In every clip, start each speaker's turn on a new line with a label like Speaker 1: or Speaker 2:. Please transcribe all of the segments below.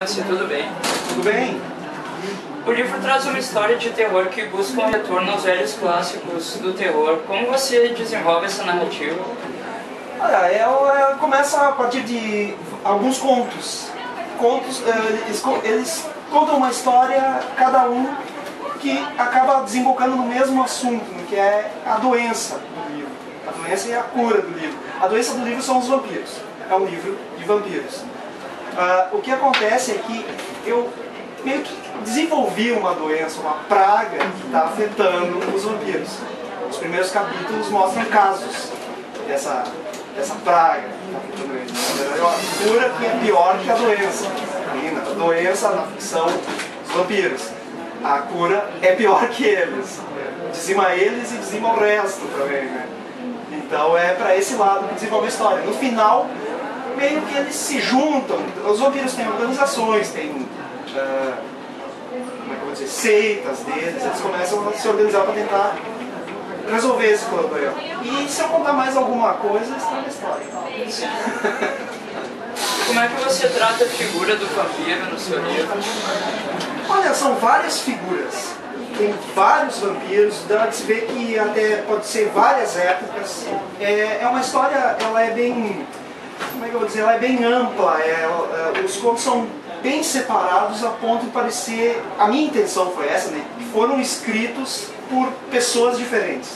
Speaker 1: Tudo bem?
Speaker 2: Tudo bem?
Speaker 1: O livro traz uma história de terror que busca um retorno aos velhos clássicos do terror. Como você desenvolve essa narrativa?
Speaker 2: Olha, ela começa a partir de alguns contos. Eles contam uma história, cada um, que acaba desembocando no mesmo assunto, que é a doença do livro. A doença e a cura do livro. A doença do livro são os vampiros. É um livro de vampiros. O que acontece é que eu meio que desenvolvi uma doença, uma praga que está afetando os vampiros. Os primeiros capítulos mostram casos dessa praga que está afetando eles. É uma cura que é pior que a doença. A doença, na ficção, os vampiros. A cura é pior que eles. Dizima eles e dizima o resto também, né? Então é para esse lado que desenvolve a história. No final, meio que eles se juntam. Os vampiros têm organizações, têm como é que eu vou dizer, seitas deles. Eles começam a se organizar para tentar resolver esse problema. E se eu contar mais alguma coisa, está na história.
Speaker 1: Como é que você trata a figura do vampiro no seu livro?
Speaker 2: Olha, são várias figuras. Tem vários vampiros, dá de se ver que até pode ser várias épocas. É uma história, ela é bem, como é que eu vou dizer, ela é bem ampla. Os contos são bem separados a ponto de parecer, a minha intenção foi essa, né, que foram escritos por pessoas diferentes,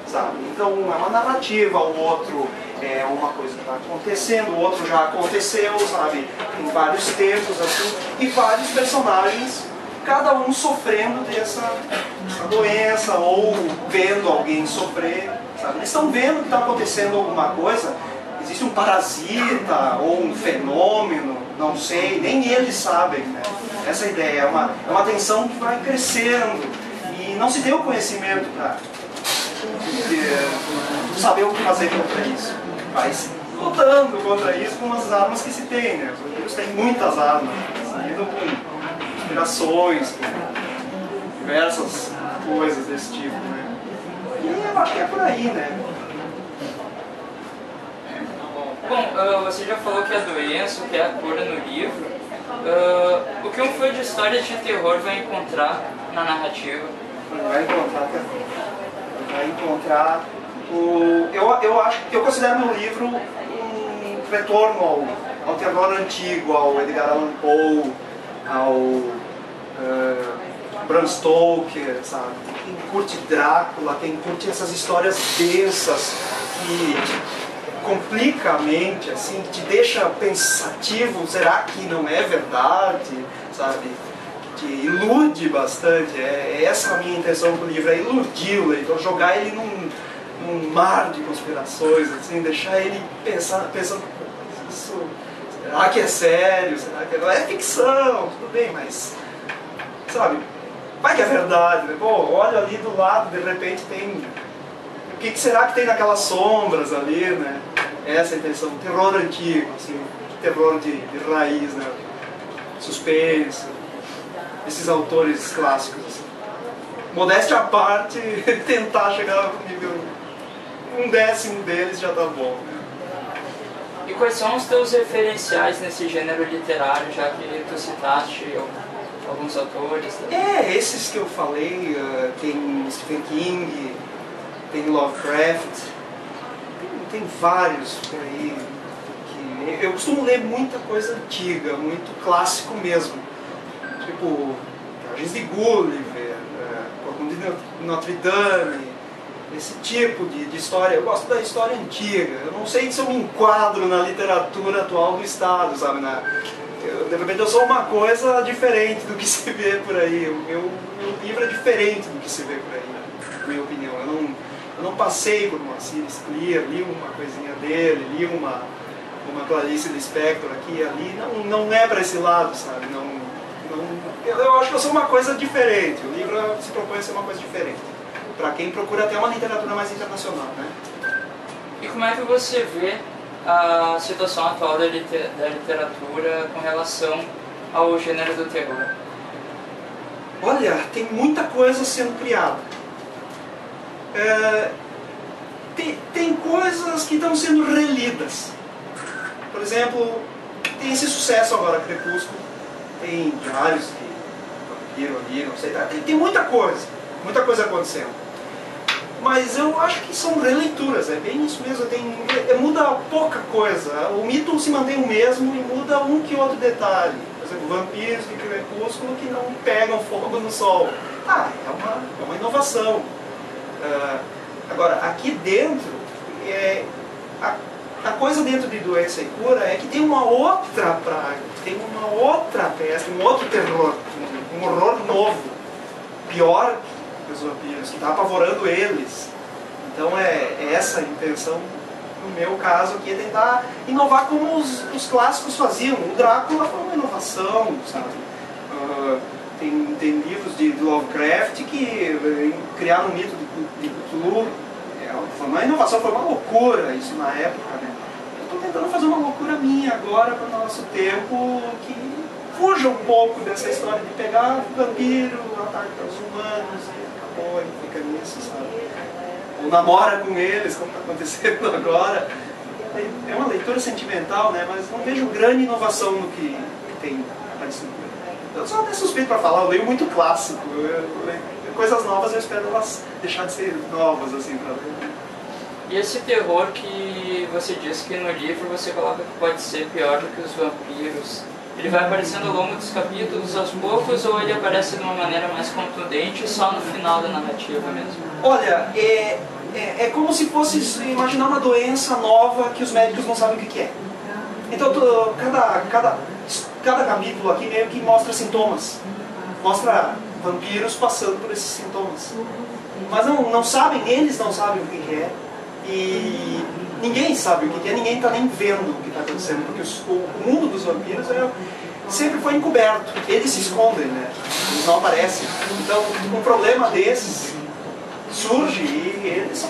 Speaker 2: sabe? Então um é uma narrativa, o outro é uma coisa que está acontecendo, o outro já aconteceu, sabe? Tem vários tempos assim, e vários personagens, cada um sofrendo dessa doença ou vendo alguém sofrer, sabe? Eles estão vendo que está acontecendo alguma coisa, existe um parasita ou um fenômeno, não sei, nem eles sabem, né? Essa ideia é uma tensão que vai crescendo e não se tem o conhecimento para saber o que fazer contra isso. Vai lutando contra isso com as armas que se tem, né? Os vampiros têm muitas armas, lidam com inspirações, com diversas coisas desse tipo, né? E eu acho que é por aí, né?
Speaker 1: Bom, você já falou que é a doença, que é a cura no livro. O que um fã de histórias de terror vai encontrar na narrativa?
Speaker 2: Vai encontrar eu considero meu livro um retorno ao terror antigo, ao Edgar Allan Poe, ao Bram Stoker, sabe? Quem curte Drácula, quem curte essas histórias densas que complica a mente, assim, que te deixa pensativo, será que não é verdade, sabe? Que te ilude bastante, é essa a minha intenção com o livro, é iludir o leitor, jogar ele num mar de conspirações, assim, deixar ele pensando, isso, será que é sério, será que não é ficção, tudo bem, mas, sabe, vai que é verdade, né? Pô, olha ali do lado, de repente tem, o que será que tem naquelas sombras ali, né? Essa é a intenção, terror antigo, assim, terror de raiz, né? Suspense, esses autores clássicos, assim. Modéstia à parte, tentar chegar no nível 1/10 deles já tá bom.
Speaker 1: E quais são os teus referenciais nesse gênero literário, já que tu citaste alguns autores?
Speaker 2: Esses que eu falei, tem Stephen King, tem Lovecraft, tem vários por aí. Que eu costumo ler muita coisa antiga, muito clássico mesmo. Tipo, Viagens de Gulliver, Corcunda de Notre Dame, esse tipo de história. Eu gosto da história antiga. Eu não sei se eu me enquadro na literatura atual do Estado, sabe? De repente eu sou uma coisa diferente do que se vê por aí. O meu livro é diferente do que se vê por aí, na minha opinião. Eu não passei por Moacir Scliar, li uma coisinha dele, li uma Clarice Lispector aqui e ali. Não é para esse lado, sabe? Eu acho que eu sou uma coisa diferente. O livro se propõe a ser uma coisa diferente. Para quem procura até uma literatura mais internacional, né?
Speaker 1: E como é que você vê a situação atual da literatura com relação ao gênero do terror?
Speaker 2: Olha, tem muita coisa sendo criada. Tem coisas que estão sendo relidas. Por exemplo, tem esse sucesso agora, Crepúsculo, tem diários de vampiro ali, não sei, tem muita coisa acontecendo. Mas eu acho que são releituras, é bem isso mesmo, muda pouca coisa. O mito se mantém o mesmo e muda um que outro detalhe. Por exemplo, vampiros de Crepúsculo que não pegam fogo no sol. É uma inovação. Agora, aqui dentro, a coisa dentro de Doença e Cura é que tem uma outra praga, tem uma outra peste, um outro terror, um horror novo, pior que os vampiros, que está apavorando eles. Então é essa a intenção, no meu caso aqui, é tentar inovar como os clássicos faziam. O Drácula foi uma inovação, sabe? Tem livros de Lovecraft que criaram o mito de Cthulhu. Foi uma inovação, foi uma loucura isso na época, né? Eu estou tentando fazer uma loucura minha agora para o nosso tempo, que fuja um pouco dessa história de pegar vampiro, atacar os humanos e acabou, e fica nisso, sabe? Ou namora com eles, como está acontecendo agora. É uma leitura sentimental, né? Mas não vejo grande inovação no que tem aparecido. Eu sou até suspeito para falar, eu leio muito clássico. Coisas novas eu espero elas deixar de ser novas, assim, para ler.
Speaker 1: E esse terror que você disse que no livro você coloca que pode ser pior do que os vampiros, ele vai aparecendo ao longo dos capítulos aos poucos ou ele aparece de uma maneira mais contundente só no final da narrativa mesmo?
Speaker 2: Olha, é como se fosse imaginar uma doença nova que os médicos não sabem o que é. Então cada capítulo aqui meio que mostra sintomas, mostra vampiros passando por esses sintomas. Mas não sabem, eles não sabem o que é. E ninguém sabe o que é, ninguém está nem vendo o que está acontecendo, porque o mundo dos vampiros sempre foi encoberto, eles se escondem, né? Eles não aparecem. Então, um problema desses surge e eles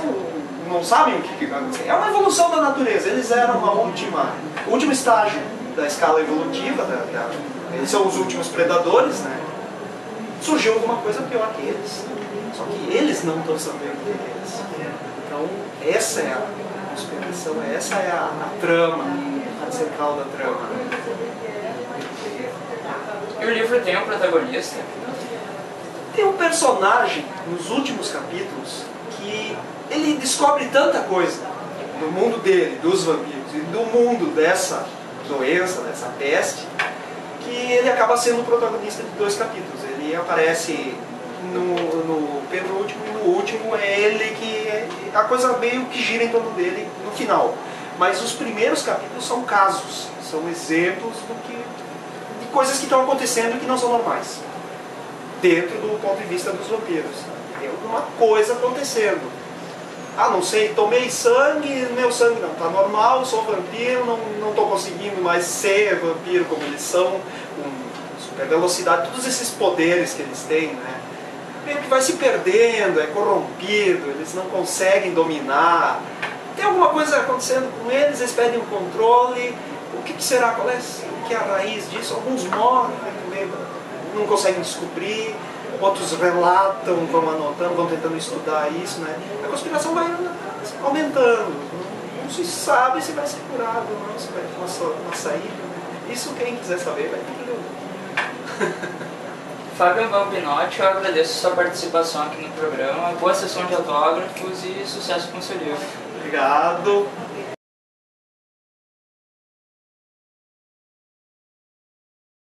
Speaker 2: não sabem o que vai acontecer. É uma evolução da natureza, eles eram o último estágio da escala evolutiva, eles são os últimos predadores, né? Surgiu alguma coisa pior que eles, só que eles não estão sabendo o que é eles. Então, essa é a conspiração, essa é a trama, a central da trama.
Speaker 1: E o livro tem um protagonista?
Speaker 2: Tem um personagem, nos últimos capítulos, que ele descobre tanta coisa no mundo dele, dos vampiros, e do mundo dessa doença, dessa peste, que ele acaba sendo o protagonista de 2 capítulos. Ele aparece no penúltimo e no último, é ele que a coisa meio que gira em torno dele no final. Mas os primeiros capítulos são casos, são exemplos de coisas que estão acontecendo e que não são normais, dentro do ponto de vista dos vampiros. Tem alguma coisa acontecendo. Não sei, tomei sangue, meu sangue não está normal, sou vampiro, não estou conseguindo mais ser vampiro como eles são, com super velocidade, todos esses poderes que eles têm, né? Meio que vai se perdendo, é corrompido, eles não conseguem dominar. Tem alguma coisa acontecendo com eles, eles pedem um controle. O que será? Qual é que é a raiz disso? Alguns morrem, não conseguem descobrir, outros relatam, vão anotando, vão tentando estudar isso, né? A conspiração vai aumentando. Não se sabe se vai ser curado ou não, se vai ter uma saída. Isso quem quiser saber vai ter que ler.
Speaker 1: Fábio Balbinotti, eu agradeço a sua participação aqui no programa, boa sessão de autógrafos e sucesso com o seu livro.
Speaker 2: Obrigado.